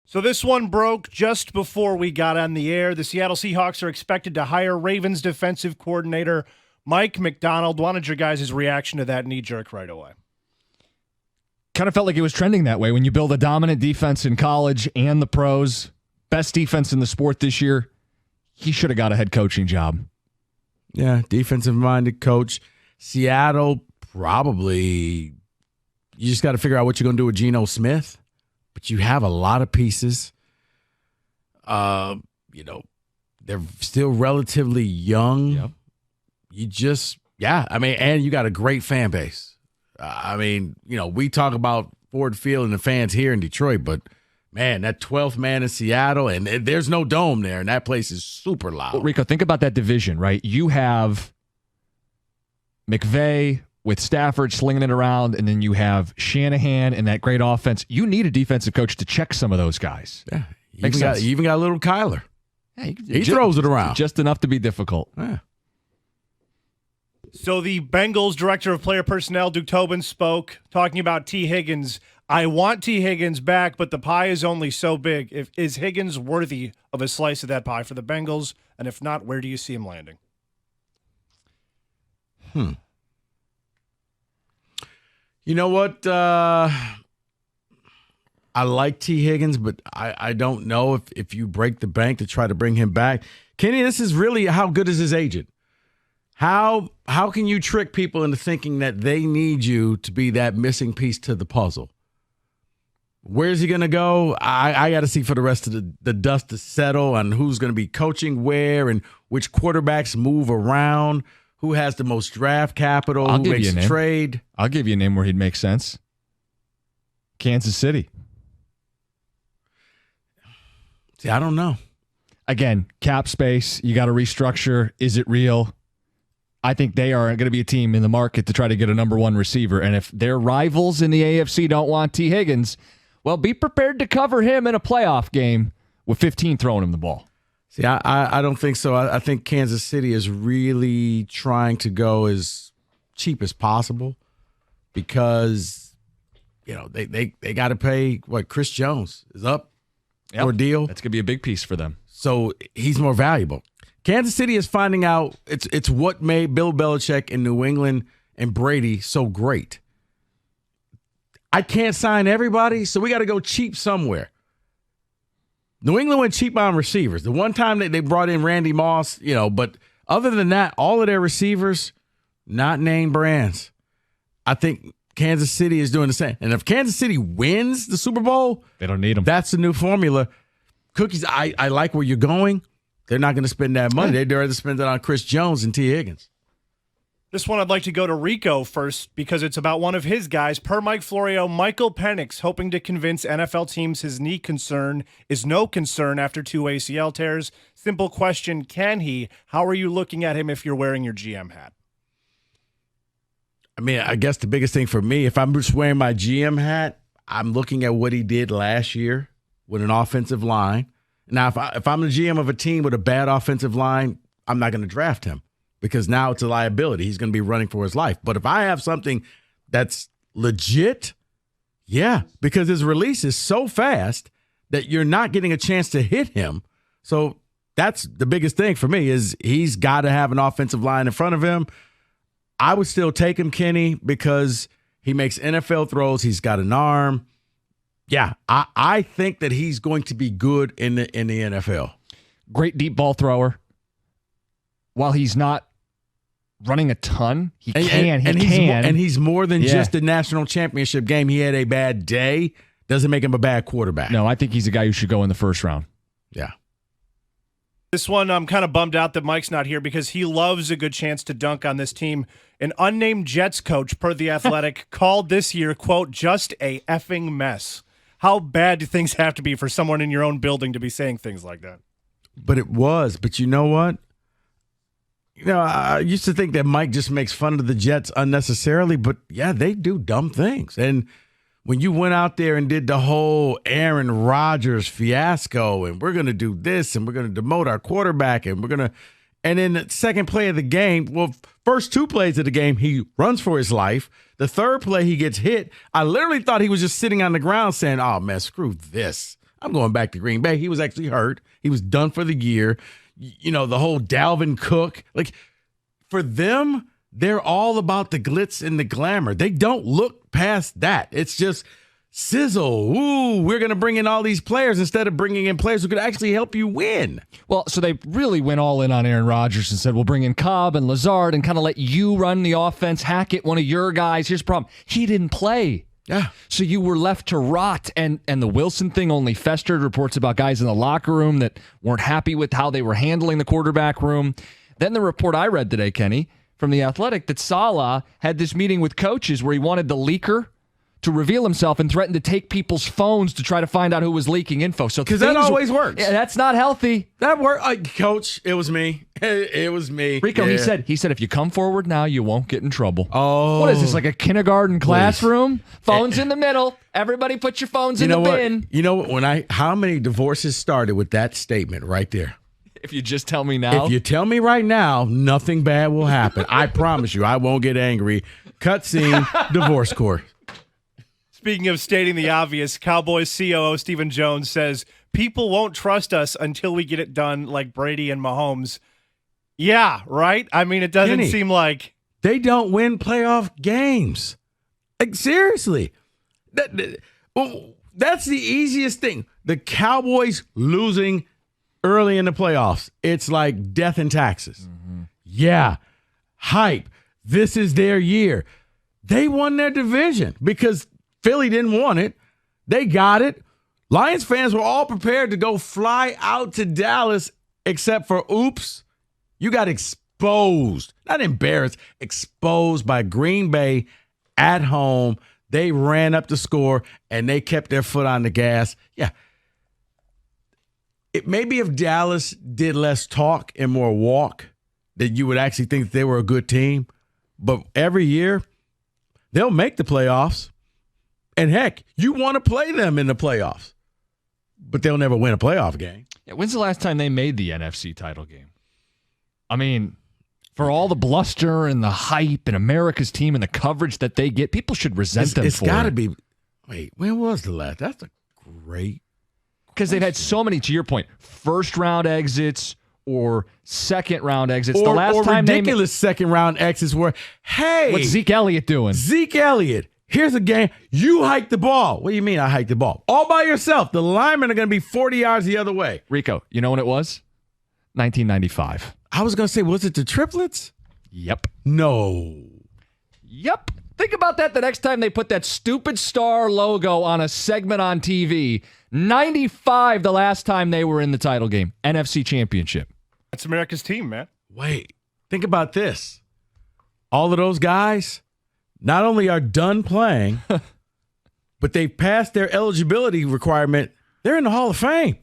So this one broke just before we got on the air. The Seattle Seahawks are expected to hire Ravens defensive coordinator Mike Macdonald. Wanted your guys' reaction to that knee-jerk right away. Kind of felt like it was trending that way. When you build a dominant defense in college and the pros, best defense in the sport this year, he should have got a head coaching job. Yeah, defensive-minded coach. Seattle, probably, you just got to figure out what you're going to do with Geno Smith. But you have a lot of pieces. They're still relatively young. Yep. And you got a great fan base. We talk about Ford Field and the fans here in Detroit, but man, that 12th man in Seattle, and there's no dome there, and that place is super loud. Well, Rico, think about that division, right? You have McVay with Stafford slinging it around, and then you have Shanahan and that great offense. You need a defensive coach to check some of those guys. Yeah, you even got a little Kyler. Yeah, he throws it around. Just enough to be difficult. Yeah. So the Bengals director of player personnel, Duke Tobin, spoke talking about T. Higgins. I want T. Higgins back, but the pie is only so big. Is Higgins worthy of a slice of that pie for the Bengals? And if not, where do you see him landing? You know what? I like T. Higgins, but I don't know if you break the bank to try to bring him back. Kenny, this is really how good is his agent? How can you trick people into thinking that they need you to be that missing piece to the puzzle? Where's he going to go? I got to see for the rest of the dust to settle on who's going to be coaching where and which quarterbacks move around. Who has the most draft capital? Who makes a trade? I'll give you a name where he'd make sense. Kansas City. See, I don't know. Again, cap space. You got to restructure. Is it real? I think they are going to be a team in the market to try to get a number one receiver. And if their rivals in the AFC don't want T. Higgins, well, be prepared to cover him in a playoff game with 15 throwing him the ball. See, I don't think so. I think Kansas City is really trying to go as cheap as possible because, they got to pay what Chris Jones is up for deal. That's going to be a big piece for them. So he's more valuable. Kansas City is finding out it's what made Bill Belichick in New England and Brady so great. I can't sign everybody, so we got to go cheap somewhere. New England went cheap on receivers. The one time that they brought in Randy Moss, but other than that, all of their receivers, not name brands. I think Kansas City is doing the same. And if Kansas City wins the Super Bowl, they don't need them. That's the new formula. Cookies, I like where you're going. They're not going to spend that money. They'd rather spend it on Chris Jones and T. Higgins. This one I'd like to go to Rico first because it's about one of his guys. Per Mike Florio, Michael Penix hoping to convince NFL teams his knee concern is no concern after 2 ACL tears. Simple question, can he? How are you looking at him if you're wearing your GM hat? I mean, I guess the biggest thing for me, if I'm just wearing my GM hat, I'm looking at what he did last year with an offensive line. Now, if I'm the GM of a team with a bad offensive line, I'm not going to draft him because now it's a liability. He's going to be running for his life. But if I have something that's legit, yeah, because his release is so fast that you're not getting a chance to hit him. So that's the biggest thing for me is he's got to have an offensive line in front of him. I would still take him, Kenny, because he makes NFL throws. He's got an arm. Yeah, I think that he's going to be good in the NFL. Great deep ball thrower. While he's not running a ton, he can. And he's more than just a national championship game. He had a bad day. Doesn't make him a bad quarterback. No, I think he's a guy who should go in the first round. Yeah. This one, I'm kind of bummed out that Mike's not here because he loves a good chance to dunk on this team. An unnamed Jets coach, per The Athletic, called this year, quote, just a effing mess. How bad do things have to be for someone in your own building to be saying things like that? But it was. But you know what? I used to think that Mike just makes fun of the Jets unnecessarily. But, yeah, they do dumb things. And when you went out there and did the whole Aaron Rodgers fiasco and we're going to do this and we're going to demote our quarterback and we're going to – and in the second play of the game, well, first 2 plays of the game, he runs for his life. The third play, he gets hit. I literally thought he was just sitting on the ground saying, oh, man, screw this. I'm going back to Green Bay. He was actually hurt. He was done for the year. The whole Dalvin Cook. Like, for them, they're all about the glitz and the glamour. They don't look past that. It's just sizzle. Ooh, we're going to bring in all these players instead of bringing in players who could actually help you win. Well, so they really went all in on Aaron Rodgers and said, we'll bring in Cobb and Lazard and kind of let you run the offense, Hackett, one of your guys. Here's the problem. He didn't play. Yeah. So you were left to rot, and the Wilson thing only festered. Reports about guys in the locker room that weren't happy with how they were handling the quarterback room. Then the report I read today, Kenny, from The Athletic, that Saleh had this meeting with coaches where he wanted the leaker to reveal himself and threatened to take people's phones to try to find out who was leaking info. So because that always works. Yeah, that's not healthy. That worked. Coach, it was me. It was me. Rico, yeah. he said, if you come forward now, you won't get in trouble. Oh. What is this, like a kindergarten classroom? Phones in the middle. Everybody put your phones in the bin. You know what? How many divorces started with that statement right there? If you just tell me now. If you tell me right now, nothing bad will happen. I promise you, I won't get angry. Cutscene, divorce court. Speaking of stating the obvious, Cowboys COO Stephen Jones says, people won't trust us until we get it done like Brady and Mahomes. Yeah, right? I mean, it doesn't seem like... They don't win playoff games. Like, seriously. That's the easiest thing. The Cowboys losing early in the playoffs. It's like death and taxes. Mm-hmm. Yeah. Hype. This is their year. They won their division because Philly didn't want it. They got it. Lions fans were all prepared to go fly out to Dallas, except for, oops, you got exposed. Not embarrassed, exposed by Green Bay at home. They ran up the score, and they kept their foot on the gas. Yeah. Maybe if Dallas did less talk and more walk, then you would actually think they were a good team. But every year, they'll make the playoffs. And heck, you want to play them in the playoffs, but they'll never win a playoff game. Yeah, when's the last time they made the NFC title game? I mean, for all the bluster and the hype and America's team and the coverage that they get, people should resent them for it. It's got to be. Wait, when was the last? That's a great. Because they've had so many, to your point, first-round exits or second-round exits. The last time ridiculous second-round exits were, hey. What's Zeke Elliott doing? Zeke Elliott. Here's a game. You hike the ball. What do you mean I hike the ball? All by yourself. The linemen are going to be 40 yards the other way. Rico, you know when it was? 1995. I was going to say, was it the triplets? Yep. No. Yep. Think about that the next time they put that stupid star logo on a segment on TV. 95 the last time they were in the title game. NFC Championship. That's America's team, man. Wait. Think about this. All of those guys not only are done playing, but they've passed their eligibility requirement. They're in the Hall of Fame.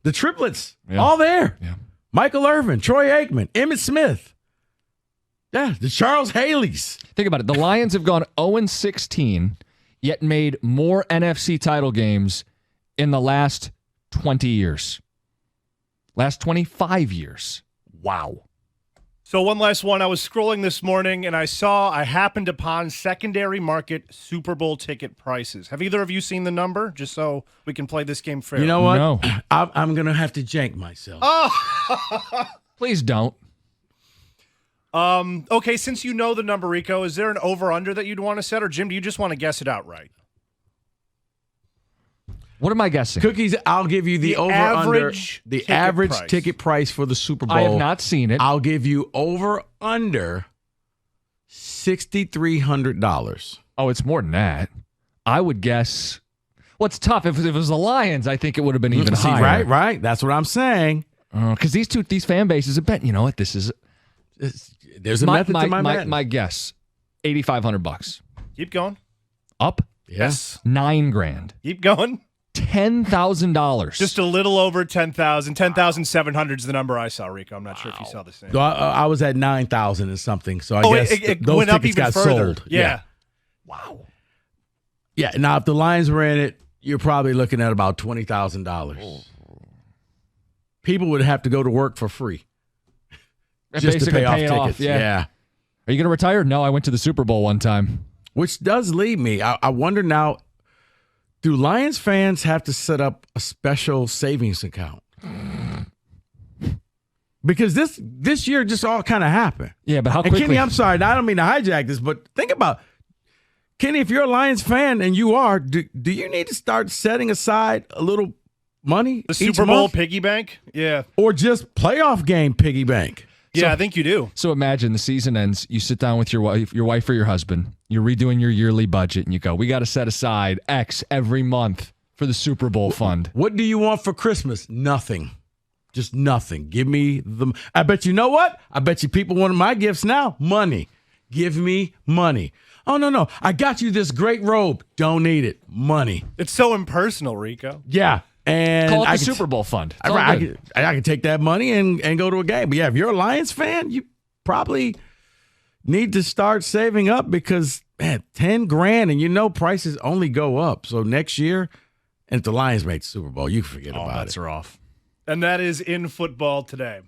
The triplets, all there. Yeah. Michael Irvin, Troy Aikman, Emmitt Smith. Yeah, the Charles Haleys. Think about it. The Lions have gone 0-16, yet made more NFC title games in the last 20 years. Last 25 years. Wow. So one last one. I was scrolling this morning and I happened upon secondary market Super Bowl ticket prices. Have either of you seen the number? Just so we can play this game fair. You know what? No. I'm going to have to jank myself. Please don't. Okay, since you know the number, Rico, is there an over-under that you'd want to set? Or, Jim, do you just want to guess it outright? What am I guessing? Cookies, I'll give you the over-under. The average ticket price for the Super Bowl. I have not seen it. I'll give you over-under $6,300. Oh, it's more than that. I would guess. Well, it's tough. If it was the Lions, I think it would have been even higher. Right. That's what I'm saying. Because these fan bases have been, you know what, this is... There's a method to my madness. My guess, $8,500. Keep going. Up? Yes. $9,000. Keep going. $10,000. Just a little over 10,000. 10,700 is the number I saw, Rico. I'm not sure if you saw the same. I was at 9,000 or something, so I guess it those went up tickets even got further. sold. Yeah. Wow. Yeah. Now, if the Lions were in it, you're probably looking at about $20,000. People would have to go to work for free. Just to pay off tickets. Off, yeah. Are you going to retire? No, I went to the Super Bowl one time. Which does lead me. I wonder now, Do Lions fans have to set up a special savings account? Because this year just all kind of happened. Yeah, but how And quickly? Kenny, I'm sorry, I don't mean to hijack this, but think about, Kenny, if you're a Lions fan and you are, do you need to start setting aside a little money The each Super Bowl month? piggy bank? Yeah. Or just playoff game piggy bank? Yeah, I think you do. So imagine the season ends. You sit down with your wife or your husband. You're redoing your yearly budget, and you go, "We got to set aside X every month for the Super Bowl fund." What do you want for Christmas? Nothing. Just nothing. Give me the. I bet you know what? I bet you people want my gifts now. Money. Give me money. Oh, no. I got you this great robe. Don't need it. Money. It's so impersonal, Rico. Yeah. And Call it the I can Super Bowl fund. It's all I good. can take that money and go to a game. But yeah, if you're a Lions fan, you probably need to start saving up because, man, $10,000 and you know prices only go up. So next year, and if the Lions make the Super Bowl, you can forget about it. All bets are off. And that is in football today.